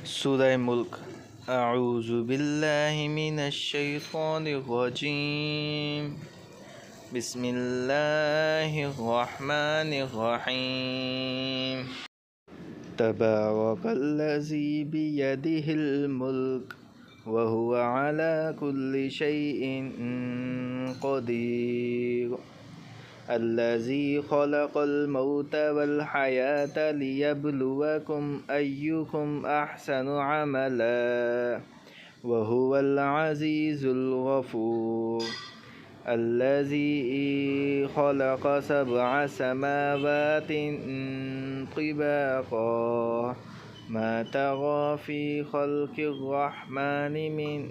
سورة ملك. أعوذ بالله من الشيطان الرجيم. بسم الله الرحمن الرحيم. تبارك الذي بيده الملك وهو على كل شيء قدير. الذي خلق الموت والحياة ليبلوكم أيكم أحسن عملا وهو العزيز الغفور. الذي خلق 7 سماوات طباقا ما ترى في خلق الرحمن من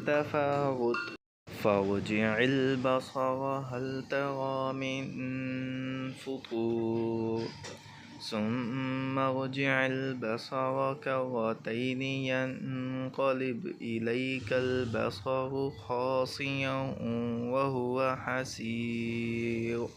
تفاوت فارجع البصر هل ترى من فطور ثم ارجع البصر كرتين ينقلب إليك البصر خاسئا وهو حسير.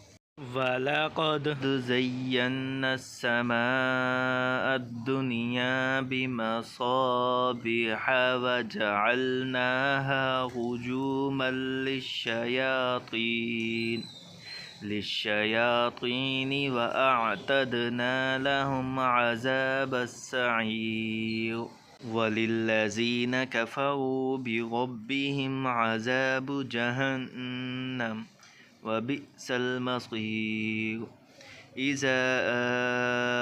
ولقد زينا السماء الدنيا بمصابيح وجعلناها رجوما للشياطين وأعتدنا لهم عذاب السعير. وللذين كفروا بربهم عذاب جهنم وبئس المصير. إذا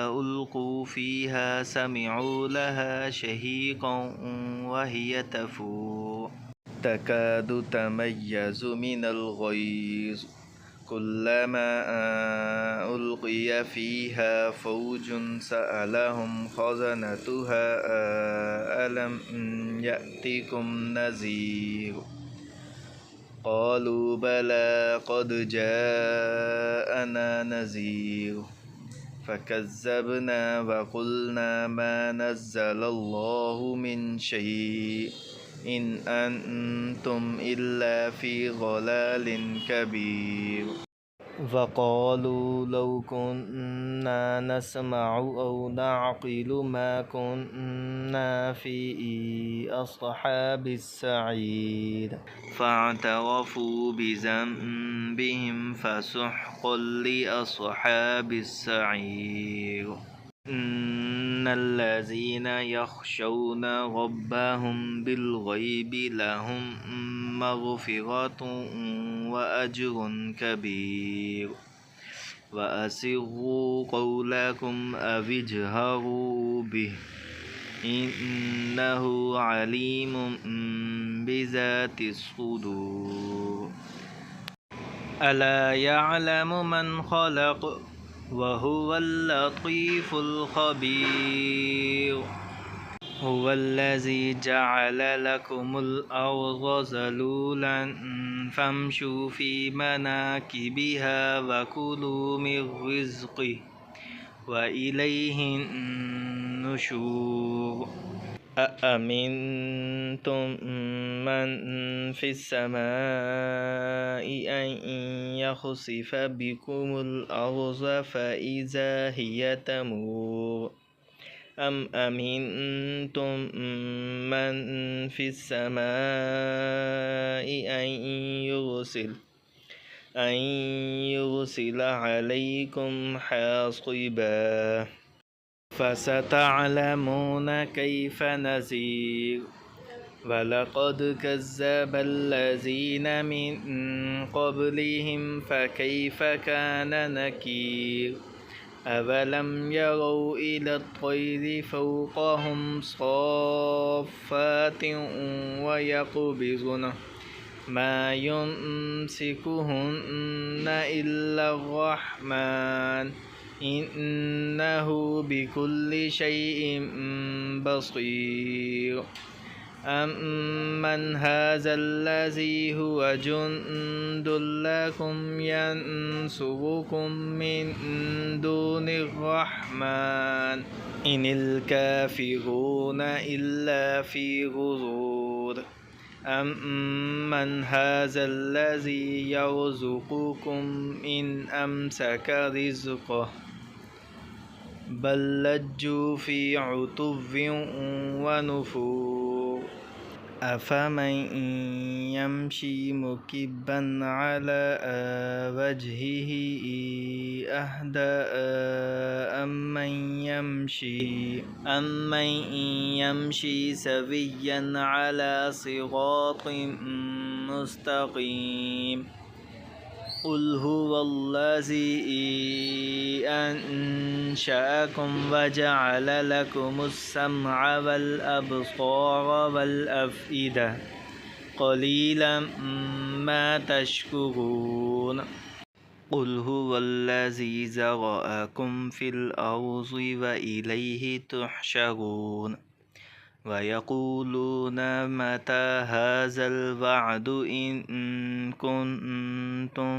ألقوا فيها سمعوا لها شهيقا وهي تفور تكاد تميز من الغيظ كلما ألقي فيها فوج سألهم خزنتها ألم يأتكم نذير قالوا بلى قد جاءنا نذير فكذبنا وقلنا ما نزل الله من شيء إن أنتم إلا في ضلال كبير. وقالوا لو كنا نسمع أو نعقل ما كنا في أصحاب السعير فاعترفوا بذنبهم فسحقا لأصحاب السعير. إن الذين يخشون ربهم بالغيب لهم مغفرة وأجر كبير. وأسروا قولكم أو اجهروا به إنه عليم بذات الصدور. ألا يعلم من خلق وهو اللطيف الخبير. هو الذي جعل لكم الأرض ذلولا فامشوا في مناكبها وكلوا من رزقه وإليه النشور. أأمنتم من في السماء أن يخسف بكم الأرض فإذا هي تمور أم أمنتم من في السماء أن يرسل عليكم حاصبا فستعلمون كيف نذير. ولقد كذب الذين من قبلهم فكيف كان نكير. أولم يروا إلى الطير فوقهم صافات ويقبضن ما يمسكهن إلا الرحمن إنه بكل شيء بصير. أمن هذا الذي هو جند لكم ينصركم من دون الرحمن إن الكافرون إلا في غرور. أمن هذا الذي يرزقكم إن أمسك رزقه बल लज्जू फ़ी उतुव्विन व नुफूर अफ़मन यमशी मुकिब्बन अला वजहिही अहदा अम्मन यमशी सविय्यन अला सिरातिन मुस्तक़ीम क़ुल हुवल्लज़ी अंशअकुम वजअल लकुमुस्समअ वल अब्सार वल अफ़इदा क़लीलन मा तशकुरून क़ुल हुवल्लज़ी ज़रअकुम फ़िल अर्ज़ि व इलैहि तुहशरून वयक़ूलून मता हाज़ल वअदु इन कुन्तुम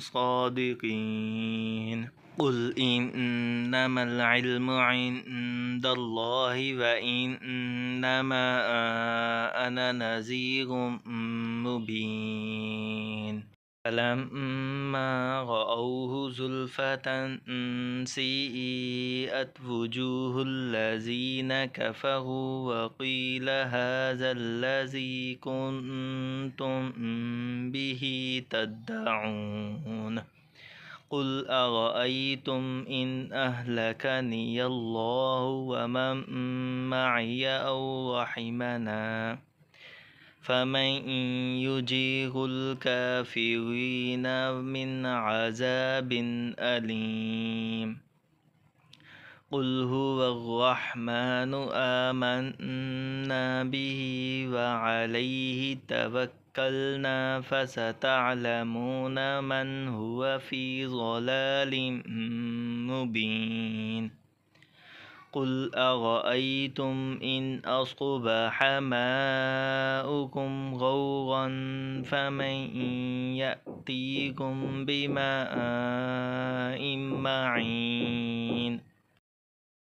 सादिक़ीन क़ुल इन्नमल इल्मु इंदल्लाहि व इन्नमा अना नज़ीरुम मुबीन फलम्मा रअवहु ज़ुल्फ़तन सीअत वुजूहुल्लज़ीना कफ़रू वक़ील हाज़ल्लज़ी कुन्तुम बिही तद्दऊन क़ुल अरअय्तुम इन अहलकनियल्लाहु वमन मअय औ रहिमना फमन युजीरुल काफ़िरीन मिन अज़ाबिन अलीम क़ुल हुवर्रहमानु आमन्ना बिही व अलैहि तवक्कलना फसतअलमून मन हुव फ़ी ज़लालिम मुबीन क़ुल अरअय्तुम इन अस्बह माउकुम गौरन फमन यअतीकुम बिमाइन मईन